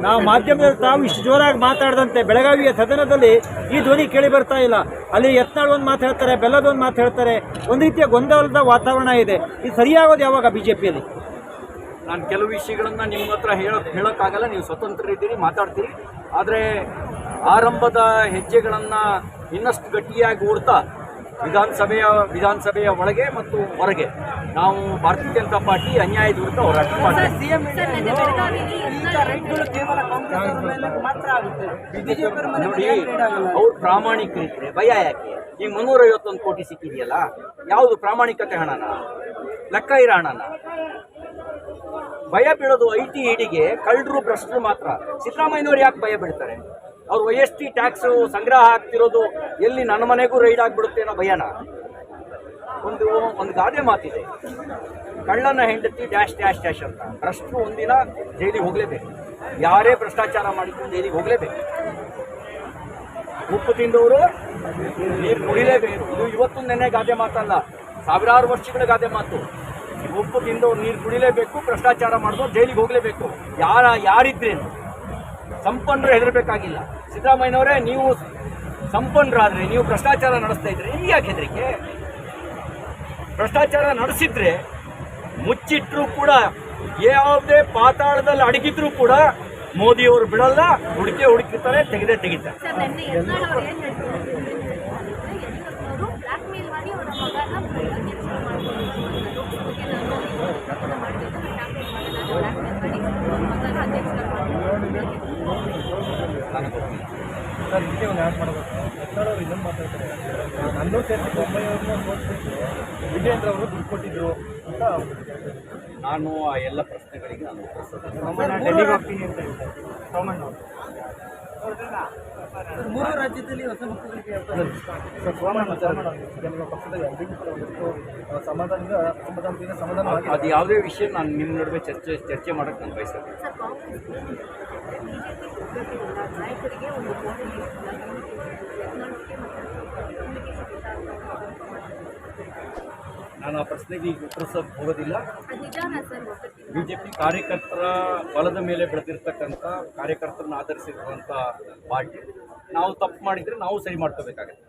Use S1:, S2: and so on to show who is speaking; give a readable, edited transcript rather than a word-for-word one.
S1: ನಾವು ಮಾಧ್ಯಮದಲ್ಲಿ ತಾವು ಇಷ್ಟು ಜೋರಾಗಿ ಮಾತಾಡದಂತೆ ಬೆಳಗಾವಿಯ ಸದನದಲ್ಲಿ ಈ ಧ್ವನಿ ಕೇಳಿ ಬರ್ತಾ ಇಲ್ಲ. ಅಲ್ಲಿ ಯತ್ನಾಳ್ ಒಂದು ಮಾತು ಹೇಳ್ತಾರೆ, ಬೆಲ್ಲದ ಒಂದು ಮಾತು ಹೇಳ್ತಾರೆ. ಒಂದು ರೀತಿಯ ಗೊಂದಲದ ವಾತಾವರಣ ಇದೆ. ಇದು ಸರಿಯಾಗೋದು ಯಾವಾಗ ಬಿಜೆಪಿಯಲ್ಲಿ?
S2: ನಾನು ಕೆಲವು ವಿಷಯಗಳನ್ನು ನಿಮ್ಮ ಹತ್ರ ಹೇಳೋಕ್ಕಾಗಲ್ಲ. ನೀವು ಸ್ವತಂತ್ರರಿದ್ದೀರಿ, ಮಾತಾಡ್ತೀರಿ. ಆದರೆ ಆರಂಭದ ಹೆಜ್ಜೆಗಳನ್ನು ಇನ್ನಷ್ಟು ಗಟ್ಟಿಯಾಗಿ ಓಡ್ತಾ ವಿಧಾನಸಭೆಯ ಒಳಗೆ ಮತ್ತು ಹೊರಗೆ ನಾವು ಭಾರತೀಯ ಜನತಾ ಪಾರ್ಟಿ ಅನ್ಯಾಯದ ವಿರುದ್ಧ ಹೋರಾಟ ಮಾಡ್ತೀವಿ. ನೋಡಿ, ಅವ್ರು ಪ್ರಾಮಾಣಿಕರಿದ್ರೆ ಭಯ ಯಾಕೆ? ಈಗ 351 ಕೋಟಿ ಸಿಕ್ಕಿದೆಯಲ್ಲ, ಯಾವುದು ಪ್ರಾಮಾಣಿಕತೆ ಹಣನ, ಲೆಕ್ಕ ಇರೋ ಹಣನ? ಭಯ ಬೀಳೋದು ಐಟಿ ಇಡಿಗೆ ಕಳ್ಳರು ಭ್ರಷ್ಟರು ಮಾತ್ರ. ಸಿದ್ದರಾಮಯ್ಯನವರು ಯಾಕೆ ಭಯ ಬೀಳ್ತಾರೆ? ಅವ್ರು OST ಟ್ಯಾಕ್ಸ್ ಸಂಗ್ರಹ ಆಗ್ತಿರೋದು ಎಲ್ಲಿ ನನ್ನ ಮನೆಗೂ ರೈಡ್ ಆಗಿಬಿಡುತ್ತೆ ಅನ್ನೋ ಭಯನ? ಒಂದು ಗಾದೆ ಮಾತಿದೆ, ಕಳ್ಳನ ಹೆಂಡತಿ ಡ್ಯಾಶ್ ಡ್ಯಾಶ್ ಡ್ಯಾಶ್ ಅಂತ. ಭ್ರಷ್ಟರು ಒಂದಿನ ಜೈಲಿಗೆ ಹೋಗಲೇಬೇಕು. ಯಾರೇ ಭ್ರಷ್ಟಾಚಾರ ಮಾಡಿದ್ರು ಜೈಲಿಗೆ ಹೋಗಲೇಬೇಕು. ಉಪ್ಪು ತಿಂದವರು ನೀರು ಕುಡಿಲೇಬೇಕು. ಇದು ಇವತ್ತು ನೆನ್ನೆ ಗಾದೆ ಮಾತಲ್ಲ, ಸಾವಿರಾರು ವರ್ಷಗಳ ಗಾದೆ ಮಾತು. ಉಪ್ಪು ತಿಂದವ್ರು ನೀರು ಕುಡಿಲೇಬೇಕು, ಭ್ರಷ್ಟಾಚಾರ ಮಾಡಿದವ್ರು ಜೈಲಿಗೆ ಹೋಗಲೇಬೇಕು. ಯಾರಿದ್ರೇನು ಸಂಪನ್ನರು ಹೆದರಬೇಕಾಗಿಲ್ಲ. ಸಿದ್ದರಾಮಯ್ಯನವರೇ, ನೀವು ಸಂಪನ್ನರಾದರೆ, ನೀವು ಭ್ರಷ್ಟಾಚಾರ ನಡೆಸ್ತಾ ಇದ್ರೆ ನಿಮ್ಗೆ ಯಾಕೆ ಹೆದರಿಕೆ? ಭ್ರಷ್ಟಾಚಾರ ನಡೆಸಿದ್ರೆ ಮುಚ್ಚಿಟ್ರೂ ಕೂಡ, ಯಾವುದೇ ಪಾತಾಳದಲ್ಲಿ ಅಡಗಿದ್ರೂ ಕೂಡ ಮೋದಿಯವರು ಬಿಡಲ್ಲ, ಹುಡುಕಿರ್ತಾರೆ, ತೆಗಿತಾರೆ.
S1: ಸರ್, ಇದಕ್ಕೆ ಒಂದು ಆ್ಯಡ್ ಮಾಡಬೇಕು. ಯತ್ನಾಳ್ ಇನ್ನೊಂದು ಮಾತಾಡ್ತಾರೆ, ನನ್ನೂ ಸೇರಿಸಿ ಬೊಮ್ಮಾಯಿಯವ್ರನ್ನ ಸೋಲಿಸ್ಬಿಟ್ಟು ವಿಜೇಂದ್ರ ಅವರು ದುಡ್ಡು ಕೊಟ್ಟಿದ್ರು ಅಂತ.
S2: ನಾನು ಆ ಎಲ್ಲ ಪ್ರಶ್ನೆಗಳಿಗೆ ನಾನು ಉತ್ತರಿಸೋದು.
S1: ಡೆಲ್ಲಿಗೆ ಹೋಗ್ತೀನಿ ಅಂತ ಹೇಳ್ತಾರೆ ಸೋಮಣ್ಣ ಅವರು. 3 ರಾಜ್ಯದಲ್ಲಿ ಹೊಸ ಮುಖ್ಯಮಂತ್ರಿ ಸಮಾಧಾನ
S2: ಅದು ಯಾವುದೇ ವಿಷಯ ನಾನು ನಿಮ್ಮ ನಡುವೆ ಚರ್ಚೆ ಮಾಡೋಕ್ಕೆ ನಾನು ಬಯಸ್ತೇನೆ. ನಾನು ಆ ಪ್ರಶ್ನೆಗೆ ಈಗ ಉತ್ತರಿಸೋಕೆ ಹೋಗೋದಿಲ್ಲ. ಬಿಜೆಪಿ ಕಾರ್ಯಕರ್ತರ ಬಲದ ಮೇಲೆ ಬೆಳೆದಿರ್ತಕ್ಕಂಥ, ಕಾರ್ಯಕರ್ತರನ್ನ ಆಧರಿಸಿರುವಂಥ ಪಾರ್ಟಿ. ನಾವು ತಪ್ಪು ಮಾಡಿದರೆ ನಾವು ಸರಿ ಮಾಡ್ಕೋಬೇಕಾಗತ್ತೆ.